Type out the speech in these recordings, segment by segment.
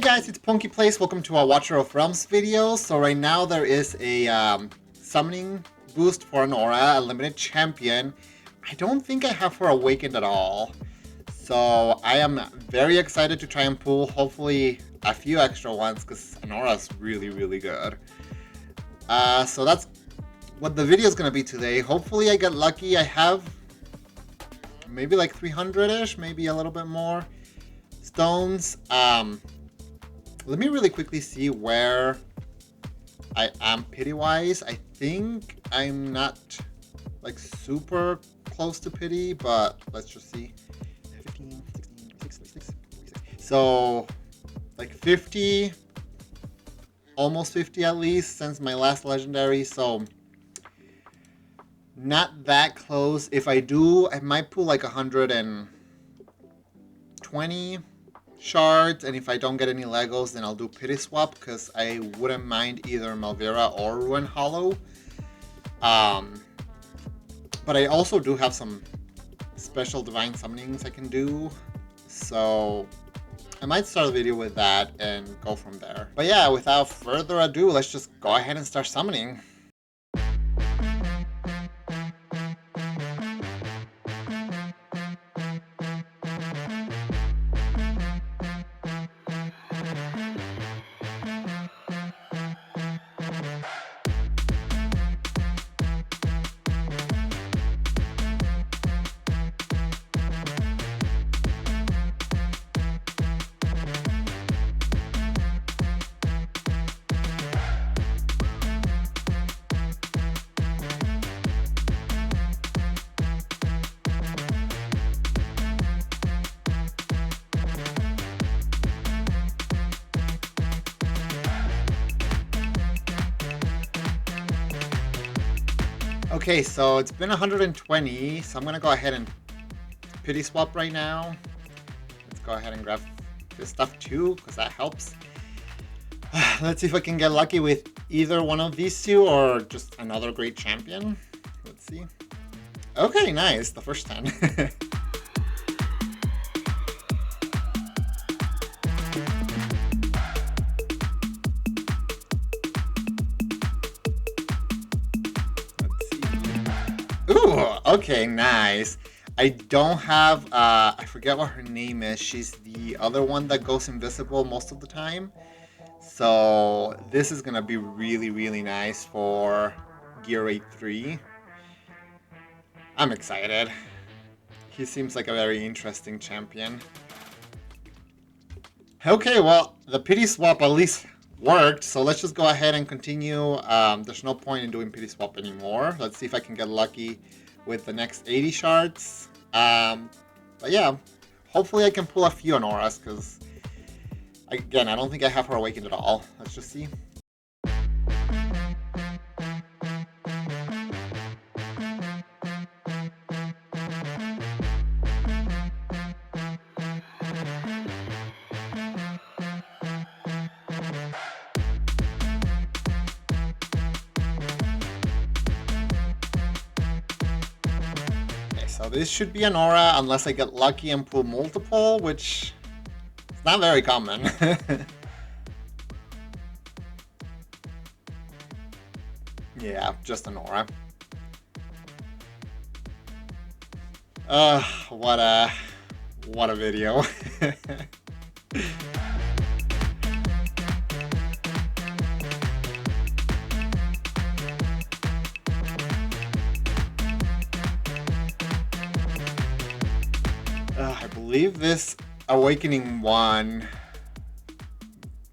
guys, it's PonkyPlays. Welcome to our Watcher of Realms video. So right now there is a summoning boost for Anora, a limited champion. I don't think I have her awakened at all. So I am very excited to try and pull hopefully a few extra ones because Anora's really, really good. So that's what the video is going to be today. Hopefully I get lucky. I have maybe like 300-ish, maybe a little bit more stones. Let me really quickly see where I am pity-wise. I think I'm not like super close to pity, but let's just see. 15, 16, 66. So like 50, almost 50 at least since my last legendary. So not that close. If I do, I might pull like 120 shards, and if I don't get any Legos, then I'll do pity swap because I wouldn't mind either Malvera or Ruin Hollow. But I also do have some special divine summonings I can do, so I might start the video with that and go from there. But yeah, without further ado, let's just go ahead and start summoning. Okay, so it's been 120, so I'm gonna go ahead and pity swap right now. Let's go ahead and grab this stuff too, because that helps. Let's see if I can get lucky with either one of these two or just another great champion. Let's see. Okay, nice, the first 10. Ooh, okay, nice. I don't have, I forget what her name is. She's the other one that goes invisible most of the time. So this is gonna be really, really nice for Gear 8-3. I'm excited. He seems like a very interesting champion. Okay, well, the pity swap at least worked, so let's just go ahead and continue. There's no point in doing pity swap anymore. Let's see if I can get lucky with the next 80 shards. But yeah, hopefully I can pull a few Anoras, because again, I don't think I have her awakened at all. Let's just see. So this should be Anora, unless I get lucky and pull multiple, which is not very common. Yeah, just Anora. What a video. I believe this Awakening one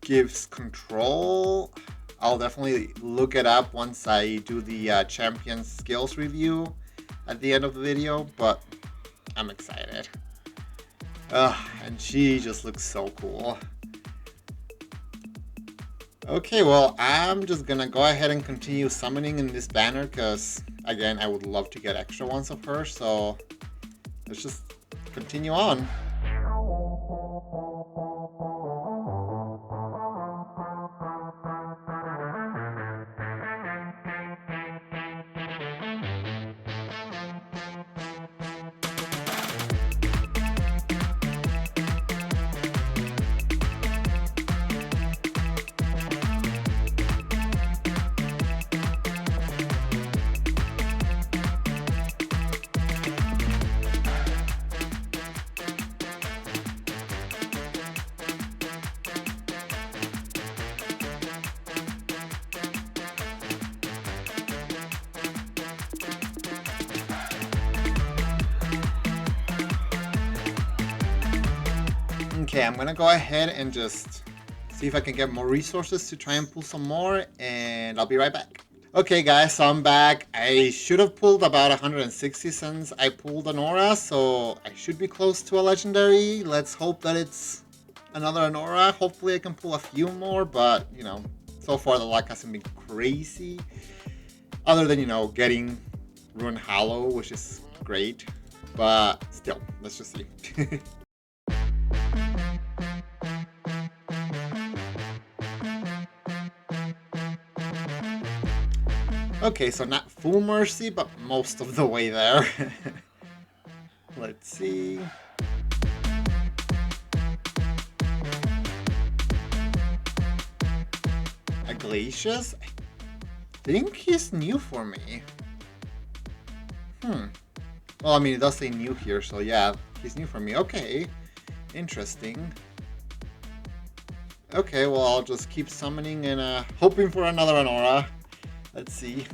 gives control. I'll definitely look it up once I do the champion skills review at the end of the video, but I'm excited. And she just looks so cool. Okay, well, I'm just gonna go ahead and continue summoning in this banner because, again, I would love to get extra ones of her, so let's just continue on. Okay, I'm gonna go ahead and just see if I can get more resources to try and pull some more, and I'll be right back. Okay guys, so I'm back. I should have pulled about 160 since I pulled Anora, so I should be close to a legendary. Let's hope that it's another Anora. Hopefully I can pull a few more, but you know, so far the luck hasn't been crazy. Other than, you know, getting Ruin Hollow, which is great. But still, let's just see. Okay, so not full mercy, but most of the way there. Let's see. Iglesias? I think he's new for me. Well, I mean, it does say new here, so yeah, he's new for me. Okay, interesting. Okay, well, I'll just keep summoning and hoping for another Anora. Let's see.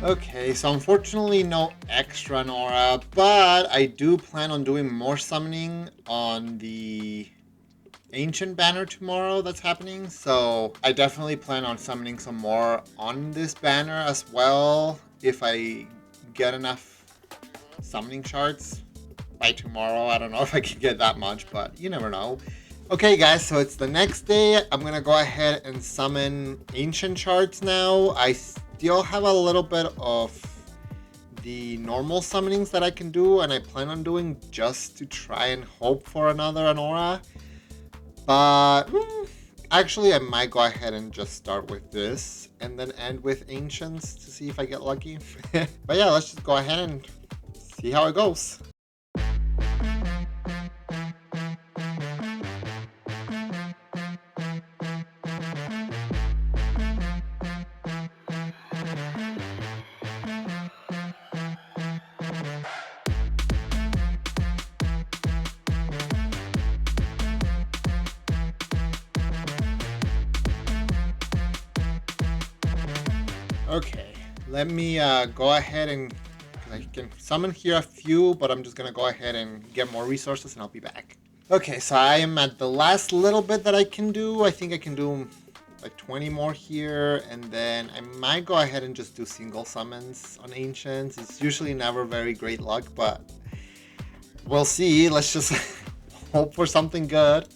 Okay, so unfortunately no extra Anora, but I do plan on doing more summoning on the Ancient banner tomorrow that's happening, so I definitely plan on summoning some more on this banner as well if I get enough summoning shards by tomorrow. I don't know if I can get that much, but you never know. Okay guys, so it's the next day. I'm gonna go ahead and summon ancient shards now. I still have a little bit of the normal summonings that I can do, and I plan on doing just to try and hope for another Anora. But actually I might go ahead and just start with this and then end with ancients to see if I get lucky. But yeah, let's just go ahead and see how it goes. Okay, let me go ahead and I can summon here a few, but I'm just gonna go ahead and get more resources and I'll be back. Okay, so I am at the last little bit that I can do. I think I can do like 20 more here, and then I might go ahead and just do single summons on ancients. It's usually never very great luck, but we'll see. Let's just hope for something good.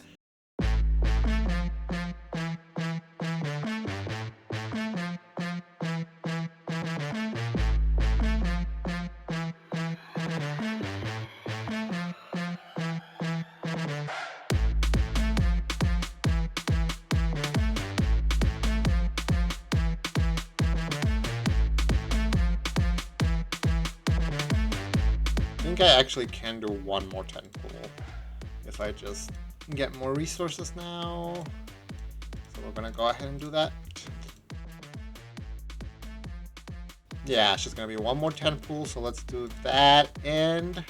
I think I actually can do one more 10 pull if I just get more resources now. So we're gonna go ahead and do that. Yeah, it's just gonna be one more 10 pull, so let's do that and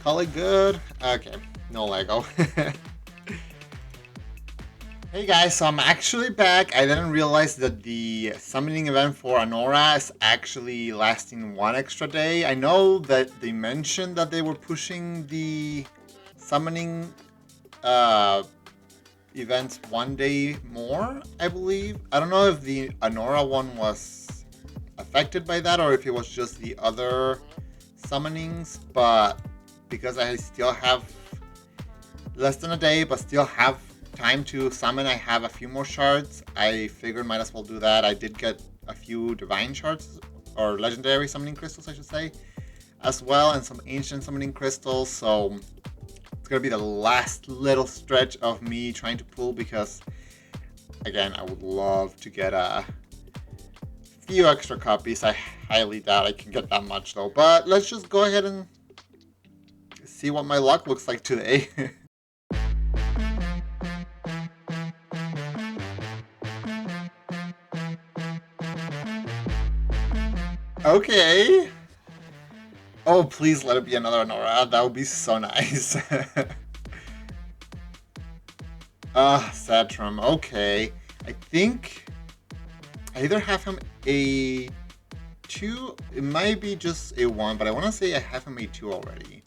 call it good. Okay, no Lego. Hey guys, so I'm actually back. I didn't realize that the summoning event for Anora is actually lasting one extra day. I know that they mentioned that they were pushing the summoning events one day more, I believe. I don't know if the Anora one was affected by that or if it was just the other summonings, but because I still have less than a day but still have time to summon, I have a few more shards. I figured might as well do that. I did get a few divine shards, or legendary summoning crystals I should say, as well, and some ancient summoning crystals, so it's gonna be the last little stretch of me trying to pull, because again I would love to get a few extra copies. I highly doubt I can get that much though, but let's just go ahead and see what my luck looks like today. Okay. Oh, please let it be another Anora. That would be so nice. Satram. Okay. I think I either have him A2, it might be just A1, but I want to say I have him A2 already.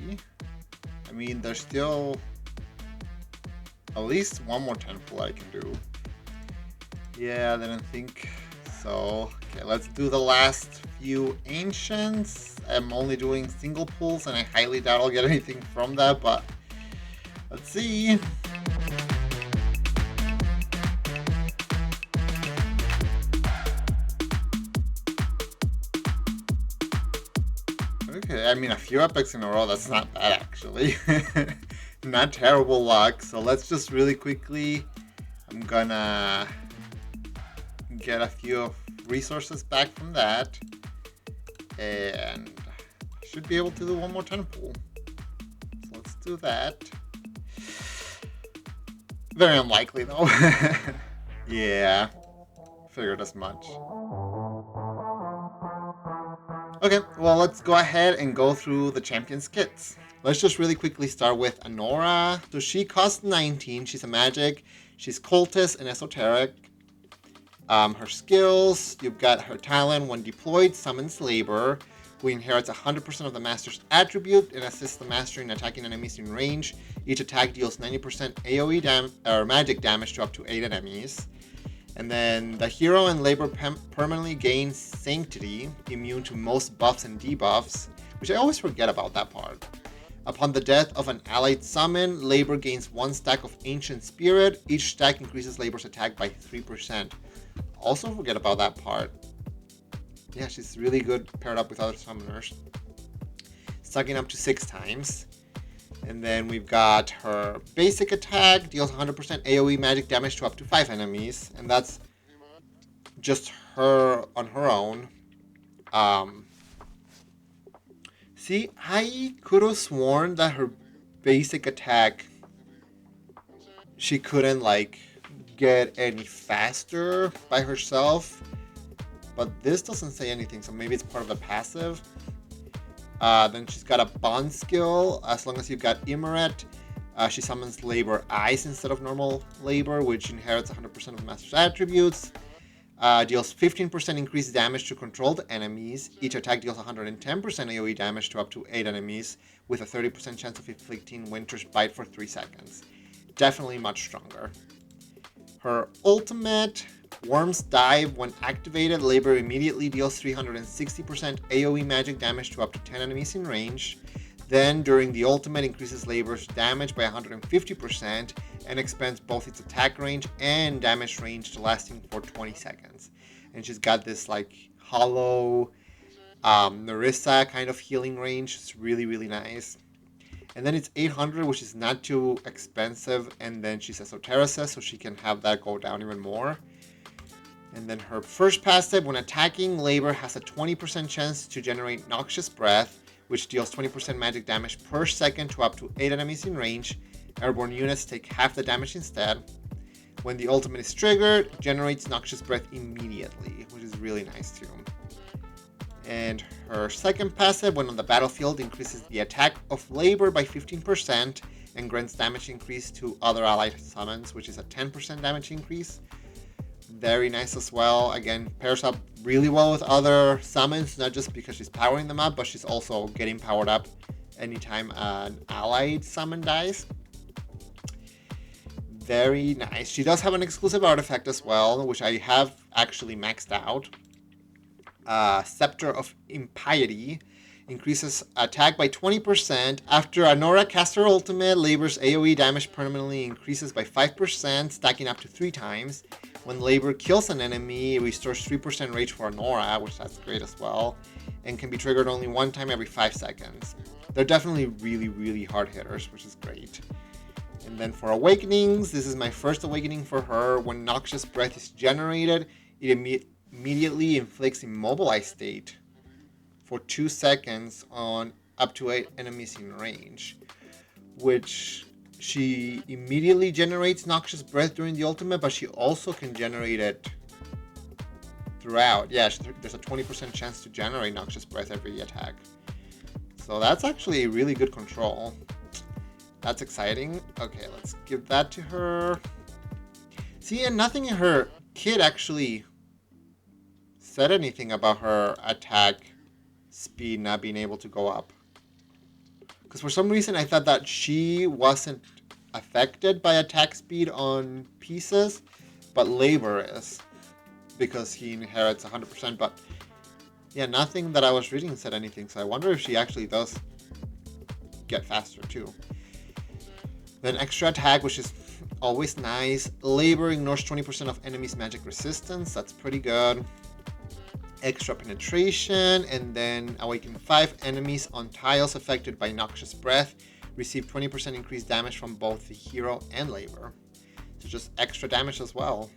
Okay. I mean, there's still at least one more 10 pull I can do. Yeah, I didn't think so. Okay, let's do the last few ancients. I'm only doing single pulls, and I highly doubt I'll get anything from that, but let's see. Okay, I mean, a few epics in a row, that's not bad actually. Not terrible luck, so let's just really quickly, I'm gonna get a few resources back from that, and should be able to do one more 10 pull. So let's do that. Very unlikely though. Yeah, figured as much. Okay, well, let's go ahead and go through the champion's kits. Let's just really quickly start with Anora. So she costs 19. She's a magic. She's cultist and esoteric. Her skills, you've got her talent. When deployed, summons labor, who inherits 100% of the master's attribute and assists the master in attacking enemies in range. Each attack deals 90% AoE or magic damage to up to 8 enemies. And then the hero and labor permanently gains sanctity, immune to most buffs and debuffs, which I always forget about that part. Upon the death of an allied summon, labor gains 1 stack of ancient spirit. Each stack increases labor's attack by 3%. Also forget about that part. Yeah, she's really good paired up with other summoners. Sucking up to 6 times. And then we've got her basic attack, deals 100% AoE magic damage to up to 5 enemies. And that's just her on her own. See, I could have sworn that her basic attack, she couldn't, like, get any faster by herself. But this doesn't say anything, so maybe it's part of the passive. Then she's got a bond skill. As long as you've got Immeret, she summons labor ice instead of normal labor, which inherits 100% of the master's attributes. Deals 15% increased damage to controlled enemies. Each attack deals 110% AoE damage to up to 8 enemies, with a 30% chance of inflicting Winter's Bite for 3 seconds. Definitely much stronger. Her ultimate, Worm's Dive, when activated, labor immediately deals 360% AoE magic damage to up to 10 enemies in range. Then, during the ultimate, increases labor's damage by 150% and expands both its attack range and damage range to lasting for 20 seconds. And she's got this, like, hollow Narissa kind of healing range. It's really, really nice. And then it's 800, which is not too expensive. And then she's Esotericist, so she can have that go down even more. And then her first passive, when attacking, labor has a 20% chance to generate Noxious Breath, which deals 20% magic damage per second to up to 8 enemies in range. Airborne units take half the damage instead. When the ultimate is triggered, generates Noxious Breath immediately, which is really nice too. And her second passive, when on the battlefield, increases the attack of labor by 15% and grants damage increase to other allied summons, which is a 10% damage increase. Very nice as well. Again, pairs up really well with other summons, not just because she's powering them up, but she's also getting powered up anytime an allied summon dies. Very nice. She does have an exclusive artifact as well, which I have actually maxed out. Scepter of Impiety increases attack by 20%. After Anora casts her ultimate, labor's AoE damage permanently increases by 5%, stacking up to 3 times. When labor kills an enemy, it restores 3% rage for Anora, which that's great as well, and can be triggered only 1 time every 5 seconds. They're definitely really, really hard hitters, which is great. And then for awakenings, this is my first awakening for her. When Noxious Breath is generated, it immediately inflicts Immobilized State for 2 seconds on up to 8 enemies in range, which she immediately generates Noxious Breath during the ultimate, but she also can generate it throughout. Yeah, there's a 20% chance to generate Noxious Breath every attack. So that's actually really good control. That's exciting. Okay, let's give that to her. See, and nothing in her kit actually said anything about her attack speed not being able to go up. Because for some reason I thought that she wasn't affected by attack speed on pieces, but labor is, because he inherits 100%. But yeah, nothing that I was reading said anything, so I wonder if she actually does get faster too. Then extra attack, which is always nice. Labor ignores 20% of enemies' magic resistance. That's pretty good. Extra penetration, and then awaken 5 enemies on tiles affected by noxious breath. Receive 20% increased damage from both the hero and labor. So just extra damage as well.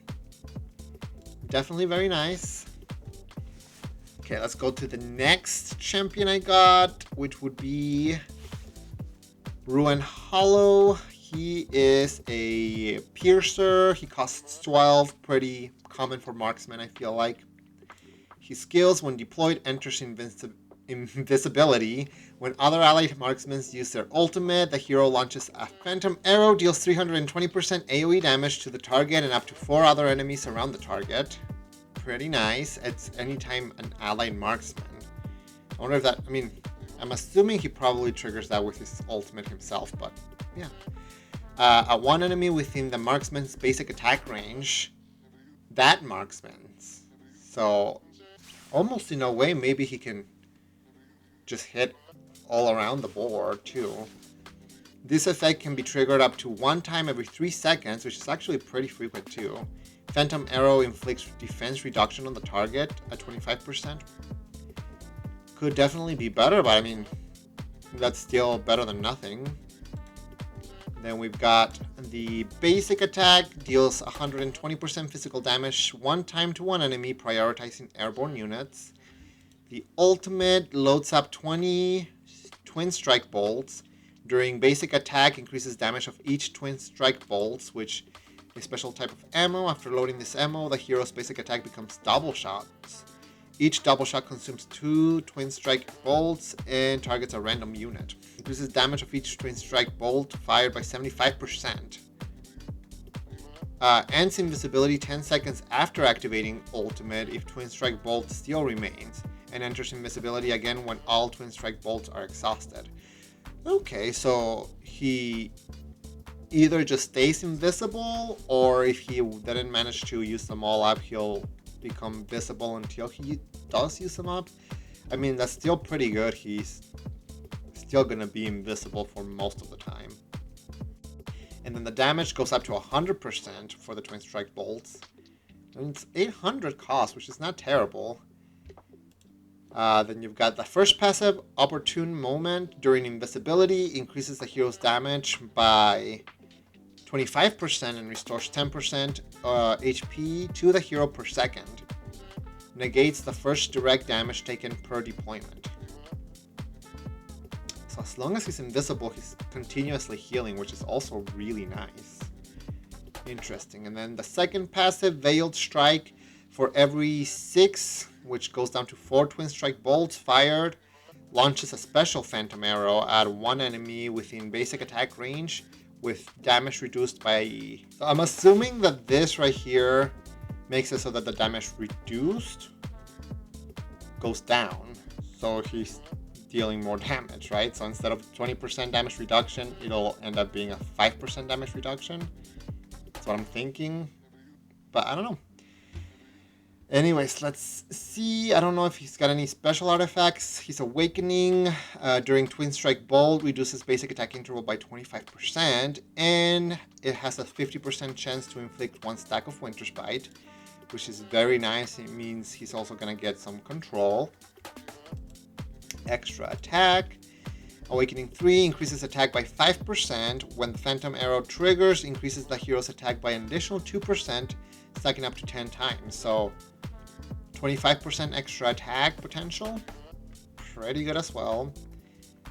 Definitely very nice. Okay, let's go to the next champion I got, which would be Ruin Hollow. He is a piercer. He costs 12. Pretty common for marksmen, I feel like. His skills, when deployed, enters invisibility. When other allied marksmen use their ultimate, the hero launches a phantom arrow, deals 320% AoE damage to the target and up to 4 other enemies around the target. Pretty nice. It's anytime an allied marksman. I wonder if that, I mean, I'm assuming he probably triggers that with his ultimate himself, but yeah. At one enemy within the marksman's basic attack range, that marksman's. So, almost in a way, maybe he can just hit all around the board too. This effect can be triggered up to 1 time every 3 seconds, which is actually pretty frequent too. Phantom Arrow inflicts defense reduction on the target at 25%. Could definitely be better, but I mean, that's still better than nothing. Then we've got the basic attack, deals 120% physical damage 1 time to 1 enemy, prioritizing airborne units. The ultimate loads up 20 twin strike bolts. During basic attack, increases damage of each twin strike bolts, which is a special type of ammo. After loading this ammo, the hero's basic attack becomes double shots. Each double shot consumes 2 twin strike bolts and targets a random unit. Increases damage of each twin strike bolt fired by 75%. Ends invisibility 10 seconds after activating ultimate if twin strike bolt still remains, and enters invisibility again when all twin strike bolts are exhausted. Okay, so he either just stays invisible, or if he didn't manage to use them all up, he'll become visible until he does use them up. I mean, that's still pretty good. He's still gonna be invisible for most of the time. And then the damage goes up to 100% for the twin strike bolts. And it's 800 cost, which is not terrible. Then you've got the first passive, Opportune Moment. During invisibility, increases the hero's damage by 25% and restores 10% HP to the hero per second. Negates the first direct damage taken per deployment. So as long as he's invisible, he's continuously healing, which is also really nice. Interesting. And then the second passive, Veiled Strike. For every 6, which goes down to 4 twin strike bolts fired, launches a special phantom arrow at 1 enemy within basic attack range with damage reduced by... So I'm assuming that this right here makes it so that the damage reduced goes down. So he's dealing more damage, right? So instead of 20% damage reduction, it'll end up being a 5% damage reduction. That's what I'm thinking. But I don't know. Anyways, let's see. I don't know if he's got any special artifacts. His Awakening during Twin Strike Bolt reduces basic attack interval by 25%, and it has a 50% chance to inflict 1 stack of Winter's Bite, which is very nice. It means he's also going to get some control. Extra attack. Awakening 3 increases attack by 5%. When the Phantom Arrow triggers, increases the hero's attack by an additional 2%, stacking up to 10 times. So 25% extra attack potential. Pretty good as well.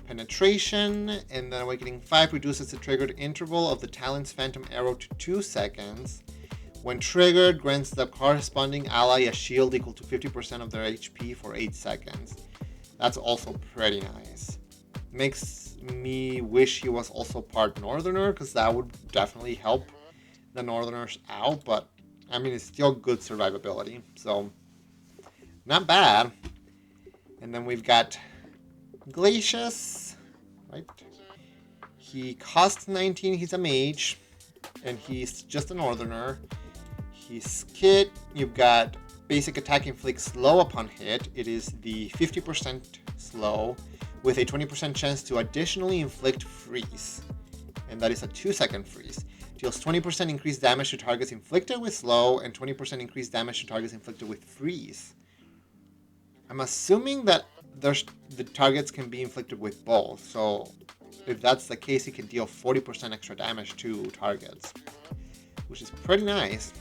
Penetration, and then Awakening 5 reduces the triggered interval of the Talon's Phantom Arrow to 2 seconds. When triggered, grants the corresponding ally a shield equal to 50% of their HP for 8 seconds. That's also pretty nice. Makes makes me wish he was also part Northerner, because that would definitely help the Northerners out. But I mean, it's still good survivability, so not bad. And then we've got Glacius, right? He costs 19, he's a mage, and he's just a Northerner. His kit, you've got basic attack inflicts slow upon hit. It is the 50% slow with a 20% chance to additionally inflict freeze. And that is a 2-second freeze. Deals 20% increased damage to targets inflicted with slow and 20% increased damage to targets inflicted with freeze. I'm assuming that the targets can be inflicted with both. So if that's the case, he can deal 40% extra damage to targets, which is pretty nice.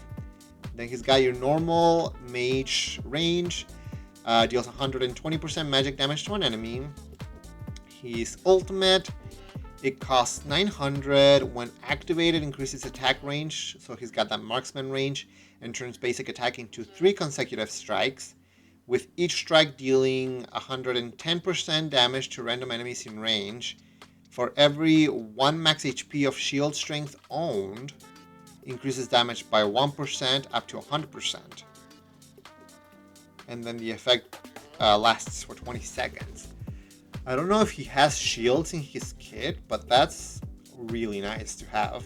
Then he's got your normal mage range, deals 120% magic damage to an enemy. His ultimate, it costs 900. When activated, increases attack range, so he's got that marksman range, and turns basic attack into 3 consecutive strikes, with each strike dealing 110% damage to random enemies in range. For every 1 max HP of shield strength owned, increases damage by 1% up to 100%. And then the effect lasts for 20 seconds. I don't know if he has shields in his kit, but that's really nice to have.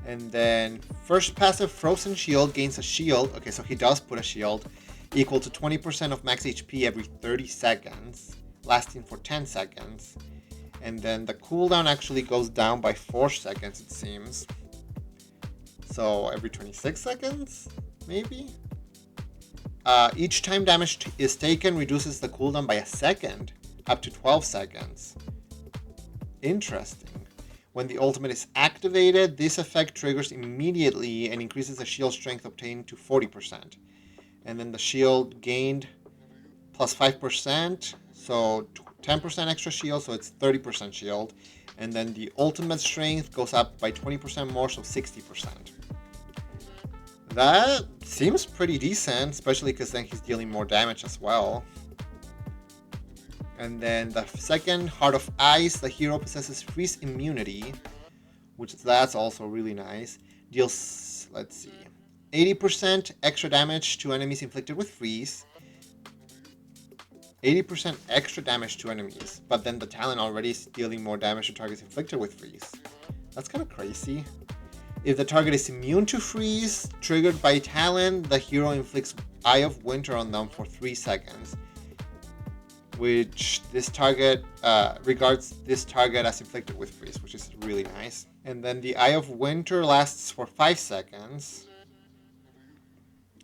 And then first passive Frozen Shield gains a shield. Okay, so he does put a shield equal to 20% of max HP every 30 seconds, lasting for 10 seconds. And then the cooldown actually goes down by 4 seconds, it seems. So every 26 seconds, maybe? Each time damage is taken reduces the cooldown by a second, up to 12 seconds. Interesting. When the ultimate is activated, this effect triggers immediately and increases the shield strength obtained to 40%. And then the shield gained plus 5%, so 10% extra shield, so it's 30% shield. And then the ultimate strength goes up by 20% more, so 60%. That seems pretty decent, especially because then he's dealing more damage as well. And then the second, Heart of Ice, the hero possesses freeze immunity, which that's also really nice. Deals, let's see, 80% extra damage to enemies inflicted with freeze. 80% extra damage to enemies, but then the talent already is dealing more damage to targets inflicted with freeze. That's kind of crazy. If the target is immune to freeze, triggered by talent, the hero inflicts Eye of Winter on them for 3 seconds, which this target regards this target as inflicted with freeze, which is really nice. And then the Eye of Winter lasts for 5 seconds.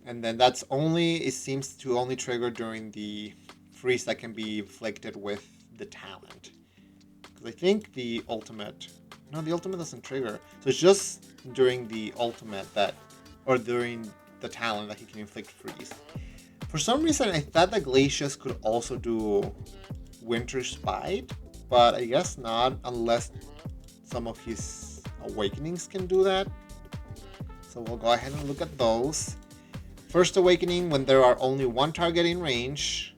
And then that's only, it seems to only trigger during the freeze that can be inflicted with the talent. Because I think the ultimate, no, the ultimate doesn't trigger. So it's just during the ultimate that, or during the talent that he can inflict freeze. For some reason, I thought that Glacius could also do Winter Spite, but I guess not, unless some of his awakenings can do that. So we'll go ahead and look at those. First awakening, when there are only 1 target in range,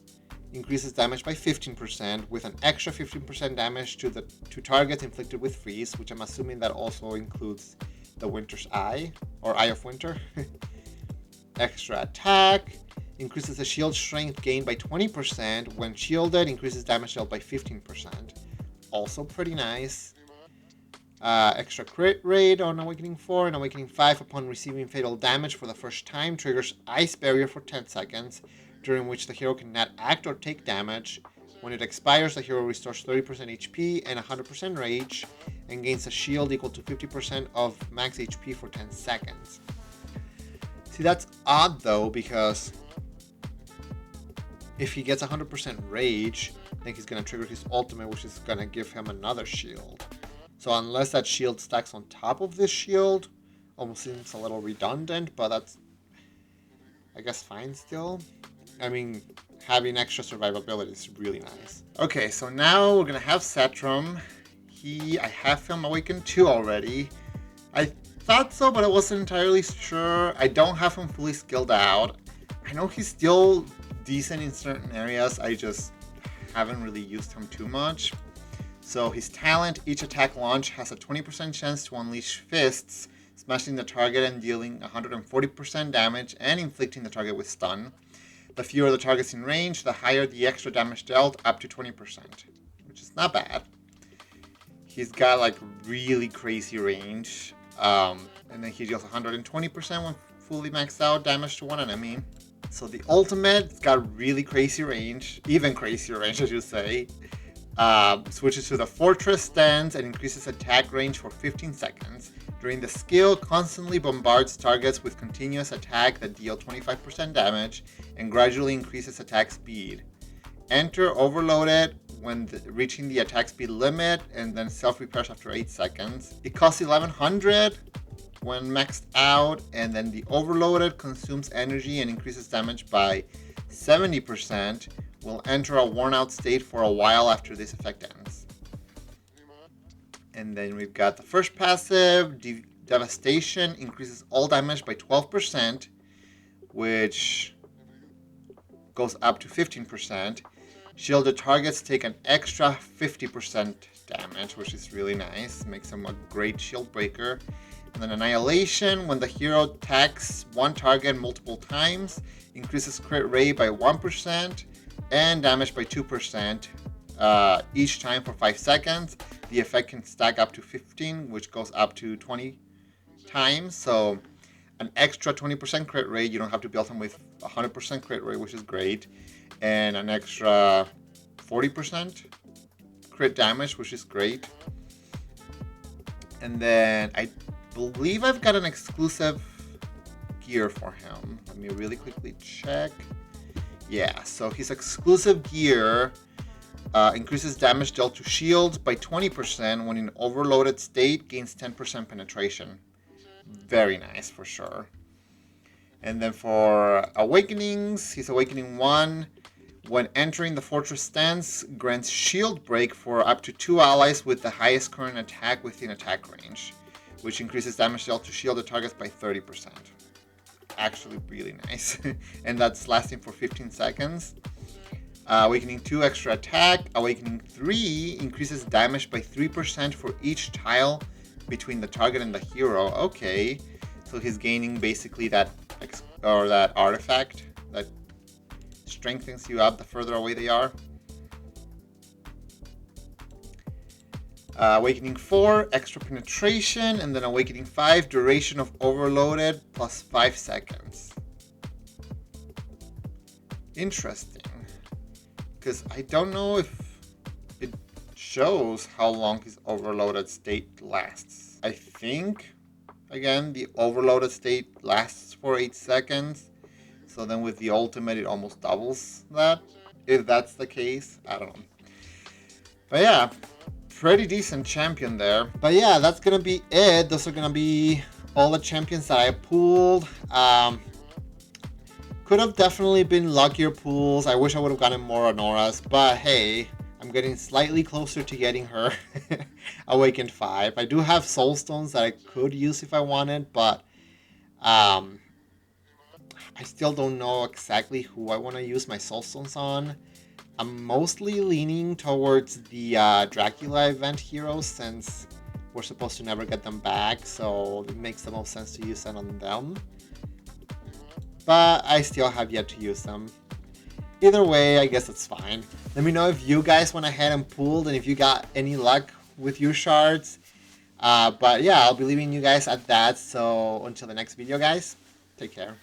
increases damage by 15% with an extra 15% damage to the 2 targets inflicted with freeze, which I'm assuming that also includes the Winter's Eye, or Eye of Winter. Extra attack, increases the shield strength gained by 20%. When shielded, increases damage dealt by 15%. Also pretty nice. Extra crit rate on Awakening 4 and Awakening 5 upon receiving fatal damage for the first time triggers Ice Barrier for 10 seconds, during which the hero cannot act or take damage. When it expires, the hero restores 30% HP and 100% rage, and gains a shield equal to 50% of max HP for 10 seconds. See, that's odd though, because if he gets 100% rage, then he's going to trigger his ultimate, which is going to give him another shield. So unless that shield stacks on top of this shield, almost seems a little redundant, but that's, I guess, fine still. I mean, having extra survivability is really nice. Okay, so now we're gonna have Setrum. I have him Awakened 2 already. I thought so, but I wasn't entirely sure. I don't have him fully skilled out. I know he's still decent in certain areas. I just haven't really used him too much. So his talent, each attack launch has a 20% chance to unleash fists, smashing the target and dealing 140% damage and inflicting the target with stun. The fewer the targets in range, the higher the extra damage dealt, up to 20%, which is not bad. He's got like really crazy range, and then he deals 120% when fully maxed out damage to one enemy. So the ultimate's got really crazy range, even crazier range I should say. Switches to the Fortress Stance and increases attack range for 15 seconds. During the skill, constantly bombards targets with continuous attack that deal 25% damage and gradually increases attack speed. Enter Overloaded when reaching the attack speed limit, and then self-repairs after 8 seconds. It costs 1100 when maxed out, and then the Overloaded consumes energy and increases damage by 70%. Will enter a worn out state for a while after this effect ends. And then we've got the first passive, Devastation, increases all damage by 12%, which goes up to 15%. Shielded targets take an extra 50% damage, which is really nice. Makes him a great shield breaker. And then Annihilation, when the hero attacks one target multiple times, increases crit rate by 1%. And damage by 2% each time for 5 seconds. The effect can stack up to 15, which goes up to 20 times. So an extra 20% crit rate. You don't have to build them with 100% crit rate, which is great. And an extra 40% crit damage, which is great. And then I believe I've got an exclusive gear for him. Let me really quickly check. Yeah, so his exclusive gear increases damage dealt to shields by 20% when in overloaded state, gains 10% penetration. Very nice for sure. And then for Awakenings, his Awakening 1, when entering the Fortress Stance, grants Shield Break for up to 2 allies with the highest current attack within attack range, which increases damage dealt to shielded targets by 30%. Actually really nice. And that's lasting for 15 seconds. Awakening 2, extra attack. Awakening 3 increases damage by 3% for each tile between the target and the hero. Okay, so he's gaining basically that artifact that strengthens you up the further away they are. Awakening 4, extra penetration, and then Awakening 5, duration of overloaded plus 5 seconds. Interesting, because I don't know if it shows how long his overloaded state lasts. I think, again, the overloaded state lasts for 8 seconds, so then with the ultimate it almost doubles that. If that's the case, I don't know. But yeah, pretty decent champion there. But yeah, that's gonna be it. Those are gonna be all the champions that I pulled. Could have definitely been luckier pulls. I wish I would have gotten more Anoras, but hey, I'm getting slightly closer to getting her Awakened 5. I do have Soul Stones that I could use if I wanted, but I still don't know exactly who I want to use my Soul Stones on. I'm mostly leaning towards the Dracula event heroes, since we're supposed to never get them back, so it makes the most sense to use that on them. But I still have yet to use them. Either way, I guess it's fine. Let me know if you guys went ahead and pulled and if you got any luck with your shards. But yeah, I'll be leaving you guys at that. So until the next video, guys, take care.